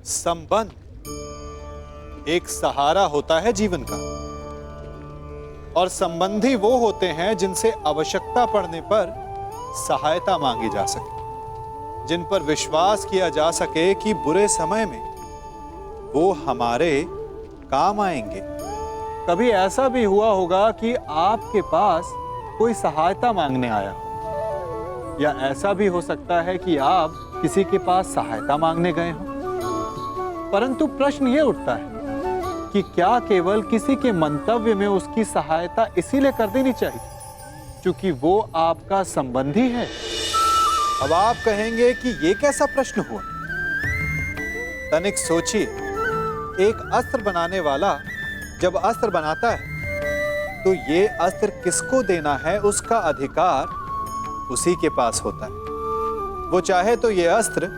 संबंध एक सहारा होता है जीवन का, और संबंधी वो होते हैं जिनसे आवश्यकता पड़ने पर सहायता मांगी जा सके, जिन पर विश्वास किया जा सके कि बुरे समय में वो हमारे काम आएंगे। कभी ऐसा भी हुआ होगा कि आपके पास कोई सहायता मांगने आया हो, या ऐसा भी हो सकता है कि आप किसी के पास सहायता मांगने गए हो। परंतु प्रश्न ये उठता है कि क्या केवल किसी के मंतव्य में उसकी सहायता इसीलिए कर देनी चाहिए क्योंकि वो आपका संबंधी है? अब आप कहेंगे कि ये कैसा प्रश्न हुआ? तनिक सोचिए, एक अस्त्र बनाने वाला जब अस्त्र बनाता है तो ये अस्त्र किसको देना है उसका अधिकार उसी के पास होता है। वो चाहे तो ये अस्त्र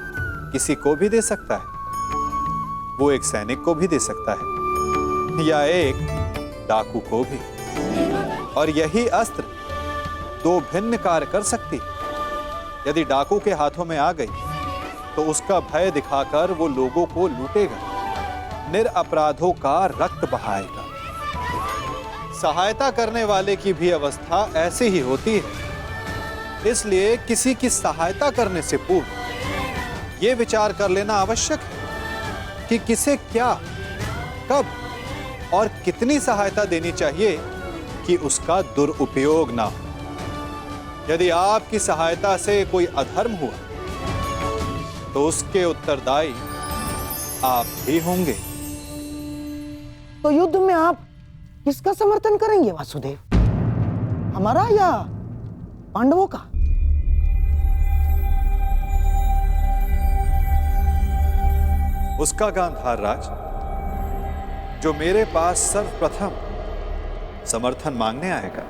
किसी को भी दे सकता है, वो एक सैनिक को भी दे सकता है या एक डाकू को भी, और यही अस्त्र दो भिन्न कार्य कर सकती है। यदि डाकू के हाथों में आ गई तो उसका भय दिखाकर वो लोगों को लूटेगा, निरपराधों का रक्त बहाएगा। सहायता करने वाले की भी अवस्था ऐसी ही होती है। इसलिए किसी की सहायता करने से पूर्व यह विचार कर लेना आवश्यक है कि किसे क्या, कब और कितनी सहायता देनी चाहिए कि उसका दुरुपयोग ना हो। यदि आपकी सहायता से कोई अधर्म हुआ तो उसके उत्तरदायी आप ही होंगे। तो युद्ध में आप किसका समर्थन करेंगे वासुदेव, हमारा या पांडवों का? उसका गांधार राज जो मेरे पास सर्वप्रथम समर्थन मांगने आएगा।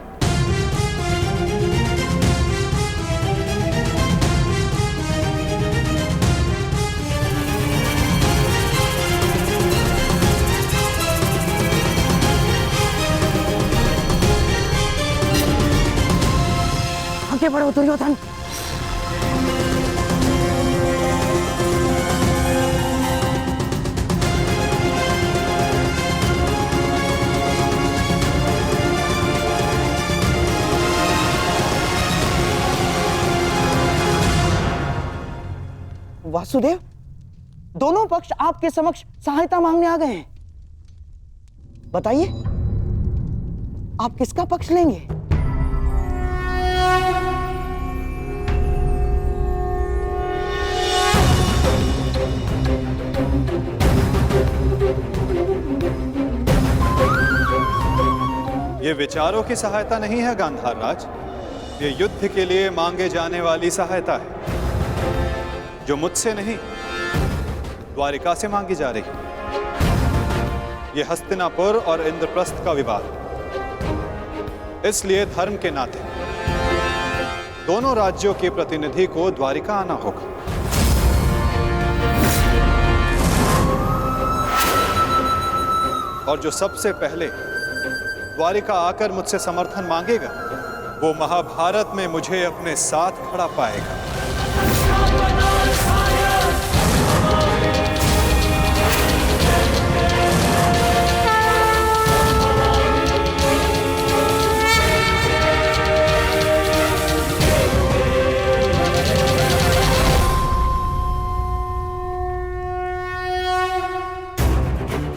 आगे बढ़ो दुर्योधन। वासुदेव, दोनों पक्ष आपके समक्ष सहायता मांगने आ गए हैं। बताइए, आप किसका पक्ष लेंगे? ये विचारों की सहायता नहीं है गांधार राज, ये युद्ध के लिए मांगे जाने वाली सहायता है जो मुझसे नहीं द्वारिका से मांगी जा रही है। यह हस्तिनापुर और इंद्रप्रस्थ का विवाद, इसलिए धर्म के नाते दोनों राज्यों के प्रतिनिधि को द्वारिका आना होगा। और जो सबसे पहले द्वारिका आकर मुझसे समर्थन मांगेगा वो महाभारत में मुझे अपने साथ खड़ा पाएगा।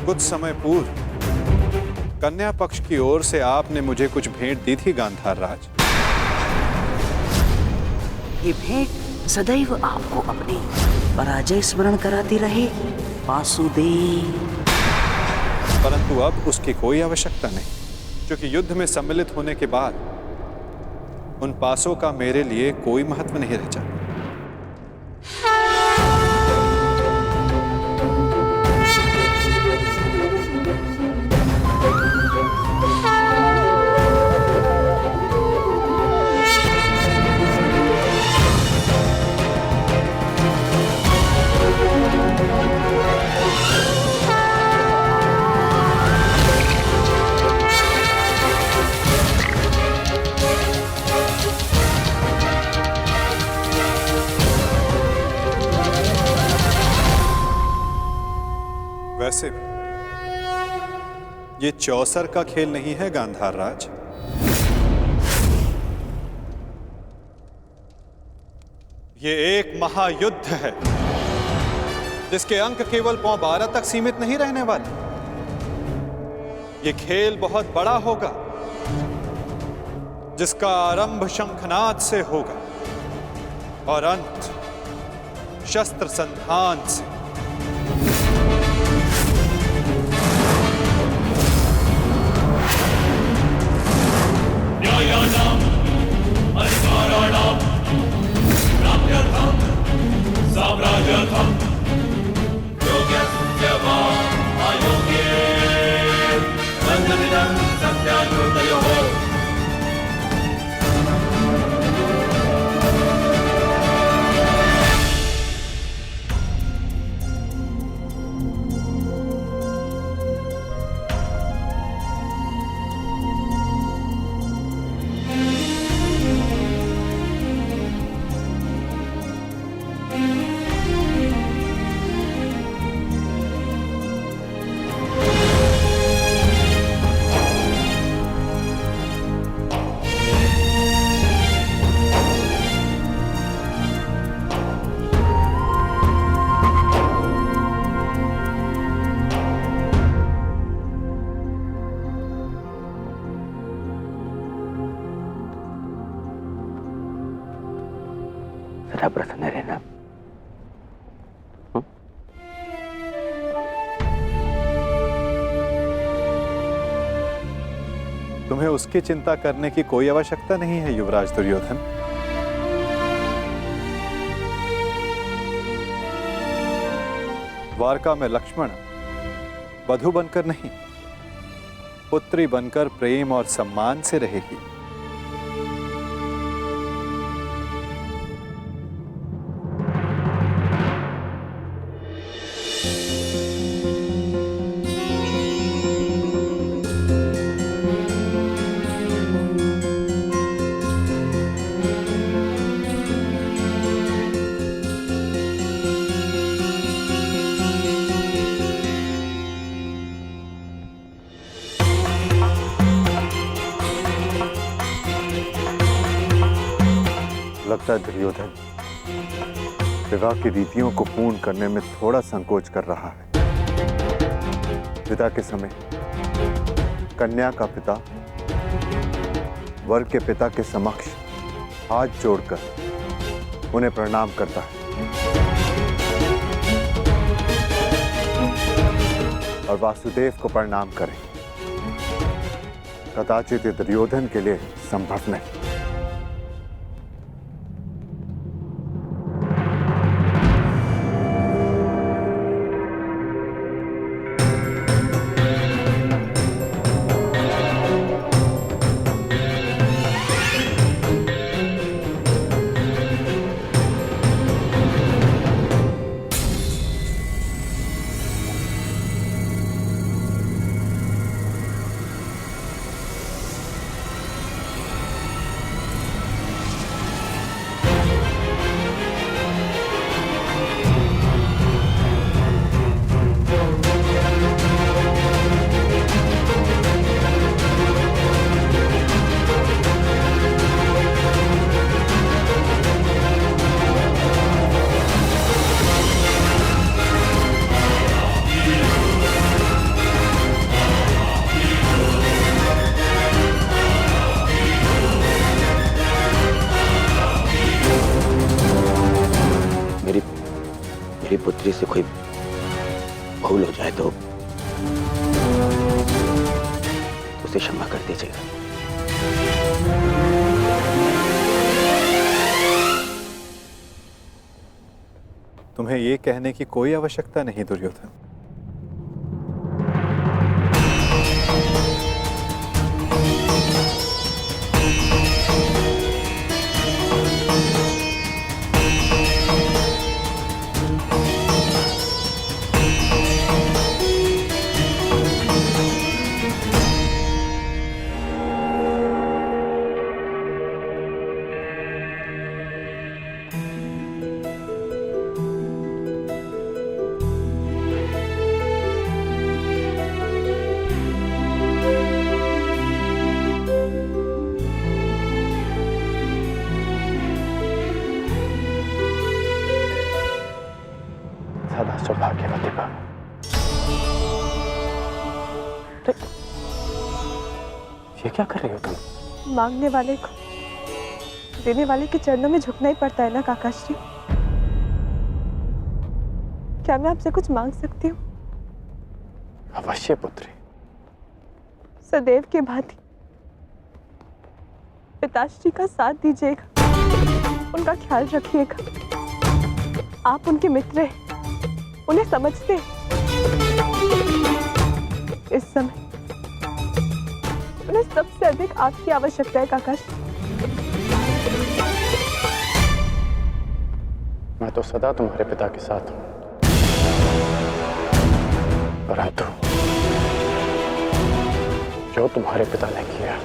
कुछ समय पूर्व कन्या पक्ष की ओर से आपने मुझे कुछ भेंट दी थी गांधार राज। ये भेंट सदैव आपको अपनी पराजय स्मरण कराती रहे वासुदेव। परंतु अब उसकी कोई आवश्यकता नहीं, क्योंकि युद्ध में सम्मिलित होने के बाद उन पासों का मेरे लिए कोई महत्व नहीं रह जाता। वैसे भी ये चौसर का खेल नहीं है गांधार राज। ये एक महायुद्ध है जिसके अंक केवल पौ 12 तक सीमित नहीं रहने वाले। ये खेल बहुत बड़ा होगा जिसका आरंभ शंखनाद से होगा और अंत शस्त्र संधान से। न्यायानाम् अधिकाराणां प्राप्त्यर्थं साम्राज्यार्थं योग्यस्य वा अयोग्ये बन्धमिदं सत्याकृतयोः। जरा प्रसन्न रहना। तुम्हें उसकी चिंता करने की कोई आवश्यकता नहीं है युवराज दुर्योधन। द्वारका में लक्ष्मण वधु बनकर नहीं, पुत्री बनकर प्रेम और सम्मान से रहेगी। लगता है दुर्योधन विवाह की रीतियों को पूर्ण करने में थोड़ा संकोच कर रहा है। विदा के समय कन्या का पिता वर के पिता के समक्ष हाथ जोड़कर उन्हें प्रणाम करता है और वासुदेव को प्रणाम करें। कदाचित ये दुर्योधन के लिए संभव नहीं। मेरी पुत्री से कोई भूल हो जाए तो उसे क्षमा कर दीजिएगा। तुम्हें ये कहने की कोई आवश्यकता नहीं दुर्योधन। ज्यादा सौभाग्यवती भव। ये क्या कर रही हो तुम? मांगने वाले को देने वाले के चरणों में झुकना ही पड़ता है ना काकाश्री। क्या मैं आपसे कुछ मांग सकती हूँ? अवश्य पुत्री। सदैव के भांति पिताश्री का साथ दीजिएगा, उनका ख्याल रखिएगा। आप उनके मित्र हैं, उन्हें समझते हैं। इस समय उन्हें सबसे अधिक आपकी आवश्यकता है काकाश्री। मैं तो सदा तुम्हारे पिता के साथ हूं, परंतु जो तुम्हारे पिता ने किया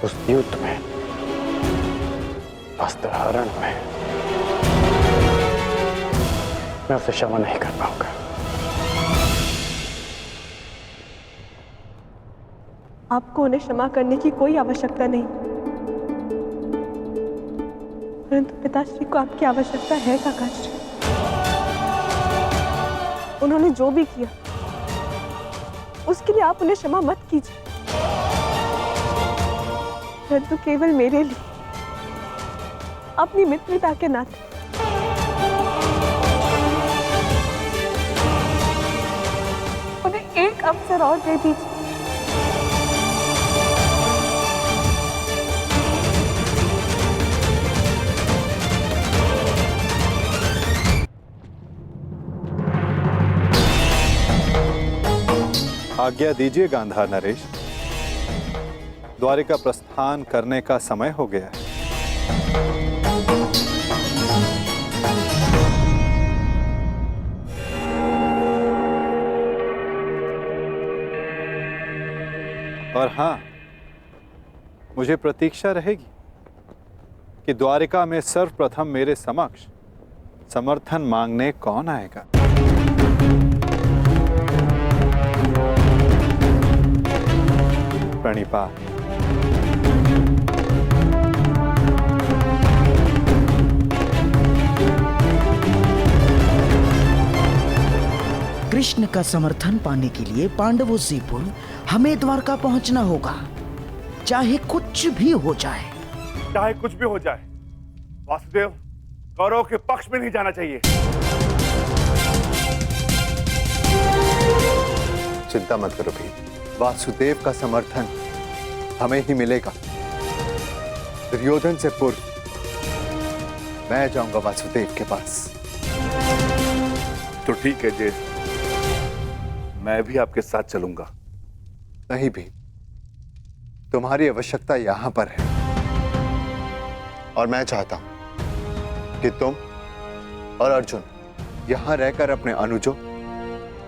उस युद्ध में, वस्त्रहरण में, मैं उसे क्षमा नहीं कर पाऊंगा। आपको उन्हें क्षमा करने की कोई आवश्यकता नहीं, परंतु पिताश्री को आपकी आवश्यकता है काकाश्री। उन्होंने जो भी किया उसके लिए आप उन्हें क्षमा मत कीजिए, परंतु केवल मेरे लिए, अपनी मित्रता के नाते। उन्हें एक अवसर और दे दीजिए। आज्ञा दीजिए गांधार नरेश, द्वारिका प्रस्थान करने का समय हो गया है। और हां, मुझे प्रतीक्षा रहेगी कि द्वारिका में सर्वप्रथम मेरे समक्ष समर्थन मांगने कौन आएगा। प्रणिपात। कृष्ण का समर्थन पाने के लिए पांडवों से पूर्व हमें द्वारका पहुंचना होगा, चाहे कुछ भी हो जाए। चाहे कुछ भी हो जाए, वासुदेव कौरवों के पक्ष में नहीं जाना चाहिए। चिंता मत करो भी, वासुदेव का समर्थन हमें ही मिलेगा। दुर्योधन से पूर्व मैं जाऊंगा वासुदेव के पास। तो ठीक है ज्येष्ठ, मैं भी आपके साथ चलूंगा। नहीं भी, तुम्हारी आवश्यकता यहां पर है और मैं चाहता हूं कि तुम और अर्जुन यहां रहकर अपने अनुजों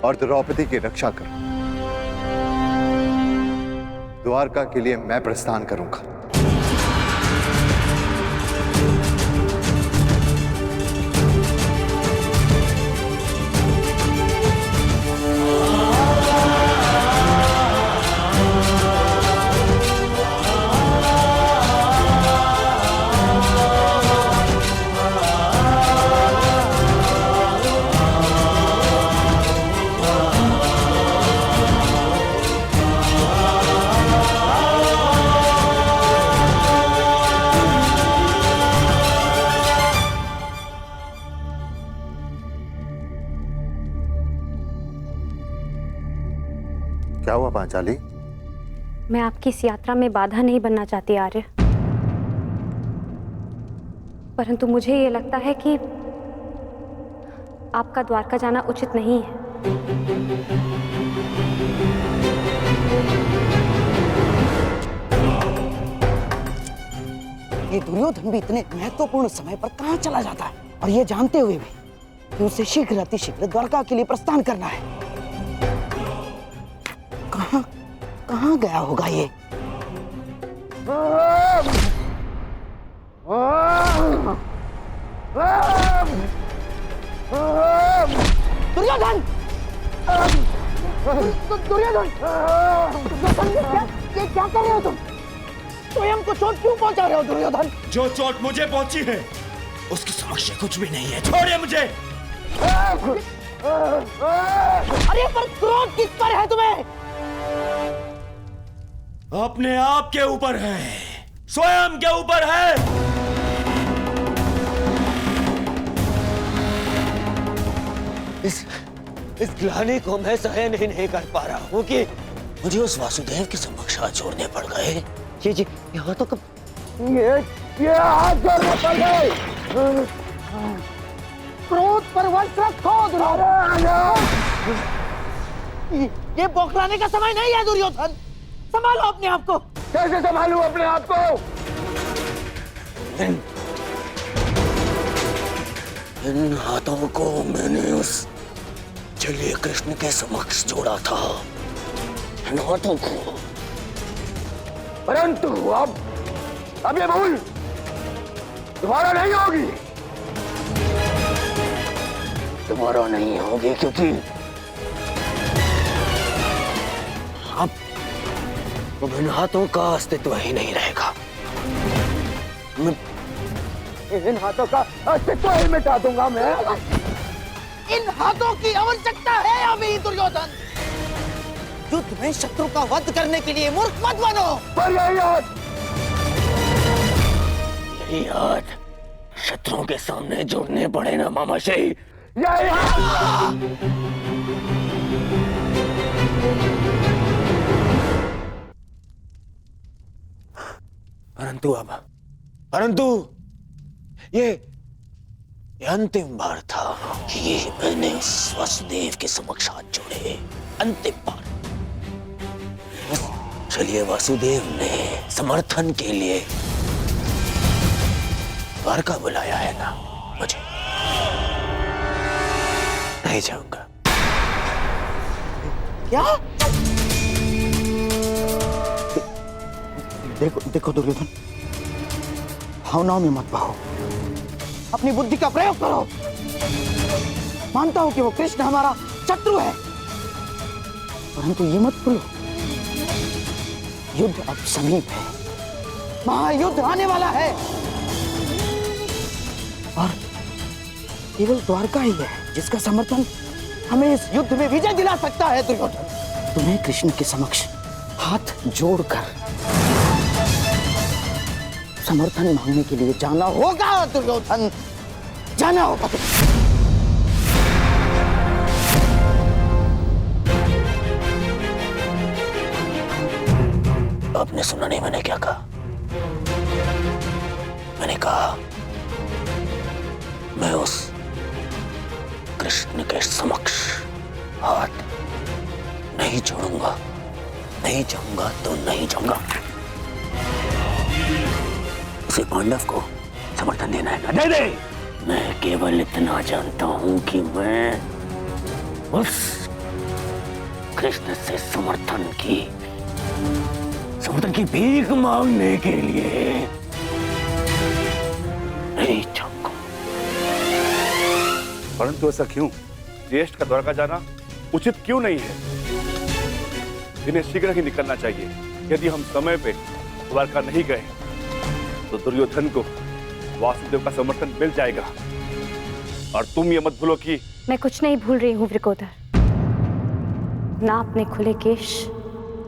और द्रौपदी की रक्षा करो। द्वारका के लिए मैं प्रस्थान करूंगा। क्या हुआ पांचाली? मैं आपकी इस यात्रा में बाधा नहीं बनना चाहती आर्य, परंतु मुझे ये लगता है कि आपका द्वारका जाना उचित नहीं है। ये दुर्योधन भी इतने महत्वपूर्ण समय पर कहां चला जाता है, और ये जानते हुए भी कि उसे शीघ्र अतिशीघ्र द्वारका के लिए प्रस्थान करना है। कहां गया होगा ये? दुर्योधन! दुर्योधन! ये क्या कर रहे हो तुम? स्वयं को चोट क्यों पहुंचा रहे हो दुर्योधन? जो चोट मुझे पहुंची है उसके समक्ष कुछ भी नहीं है। छोड़िए मुझे। अरे पर क्रोध किस पर है तुम्हें? अपने आप के ऊपर है, स्वयं के ऊपर है। इस ग्लानि को मैं सहन ही नहीं कर पा रहा हूँ कि मुझे उस वासुदेव के समक्ष हाथ जोड़ने पड़ गए। जी यहाँ तो कब ये हाथ जोड़ने पड़ गए। क्रोध पर वश रखो दुर्योधन। ये बौखलाने का समय नहीं है दुर्योधन, संभालो अपने आप को। कैसे संभालूं अपने आप को? इन हाथों को मैंने उस चलिए कृष्ण के समक्ष जोड़ा था, इन हाथों को। परंतु अब ये भूल दोबारा नहीं होगी। दोबारा नहीं होगी क्योंकि अब इन हाथों का अस्तित्व ही नहीं रहेगा। इन हाथों का अस्तित्व ही मिटा दूंगा मैं। इन हाथों की आवश्यकता है अभी दुर्योधन। युद्ध में शत्रु का वध करने के लिए मूर्ख मत बनो। पर यही हाथ शत्रुओं के सामने जोड़ने पड़े ना मामाश्री। यही हाथ। परंतु ये अंतिम बार था कि मैंने उस वासुदेव के समक्ष हाथ जोड़े। अंतिम बार। चलिए वासुदेव ने समर्थन के लिए द्वारका बुलाया है ना, मुझे नहीं जाऊंगा। क्या? देखो दुर्योधन, भावनाओं में मत बहो, अपनी बुद्धि का प्रयोग करो। मानता हूं कि वो कृष्ण हमारा शत्रु है, परंतु ये मत भूलो युद्ध अब समीप है, महायुद्ध आने वाला है और केवल द्वारका ही है जिसका समर्थन हमें इस युद्ध में विजय दिला सकता है। दुर्योधन, तुम्हें कृष्ण के समक्ष हाथ जोड़कर समर्थन मांगने के लिए जाना होगा। दुर्योधन, जाना होगा। आपने सुना नहीं मैंने क्या कहा? मैंने कहा मैं उस कृष्ण के समक्ष हाथ नहीं छोड़ूंगा। नहीं जाऊंगा तो नहीं जाऊंगा। उसे पांडव को समर्थन देना है ना, दे दे। मैं केवल इतना जानता हूं कि मैं उस कृष्ण से समर्थन की भीख मांगने के लिए नहीं जाऊंगा। परंतु ऐसा क्यों? ज्येष्ठ का द्वारका जाना उचित क्यों नहीं है? इन्हें शीघ्र ही निकलना चाहिए। यदि हम समय पे द्वारका नहीं गए तो दुर्योधन को वासुदेव का समर्थन मिल जाएगा। और तुम ये मत भूलो कि मैं कुछ नहीं भूल रही हूँ वृकोदर, ना अपने खुले केश,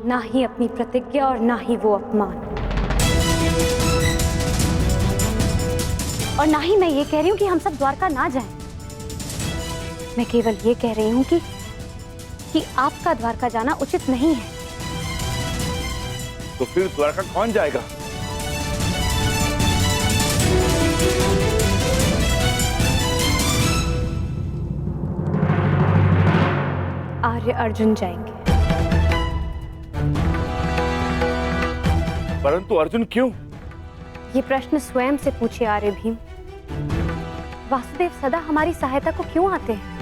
ना ही अपनी प्रतिज्ञा और ना ही वो अपमान। और ना ही मैं ये कह रही हूँ कि हम सब द्वारका ना जाएं। मैं केवल ये कह रही हूँ कि आपका द्वारका जाना उचित नहीं है। तो फिर द्वारका कौन जाएगा? आर्य अर्जुन जाएंगे। परंतु अर्जुन क्यों? ये प्रश्न स्वयं से पूछे आर्य भीम। वासुदेव सदा हमारी सहायता को क्यों आते हैं?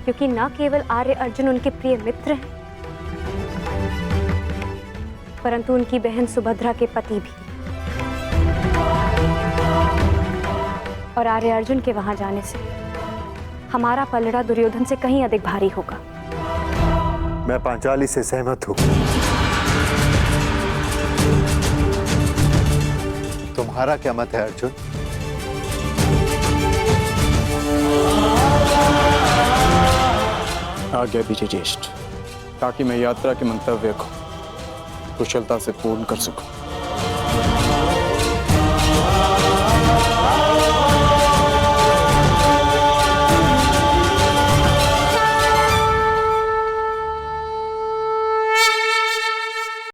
क्योंकि न केवल आर्य अर्जुन उनके प्रिय मित्र हैं, परंतु उनकी बहन सुभद्रा के पति भी। और आर्य अर्जुन के वहां जाने से हमारा पलड़ा दुर्योधन से कहीं अधिक भारी होगा। मैं पांचाली से सहमत हूं। तुम्हारा क्या मत है अर्जुन? आज्ञा दीजिए ज्येष्ठ, ताकि मैं यात्रा के मंतव्य को कुशलता से पूर्ण कर सकूं।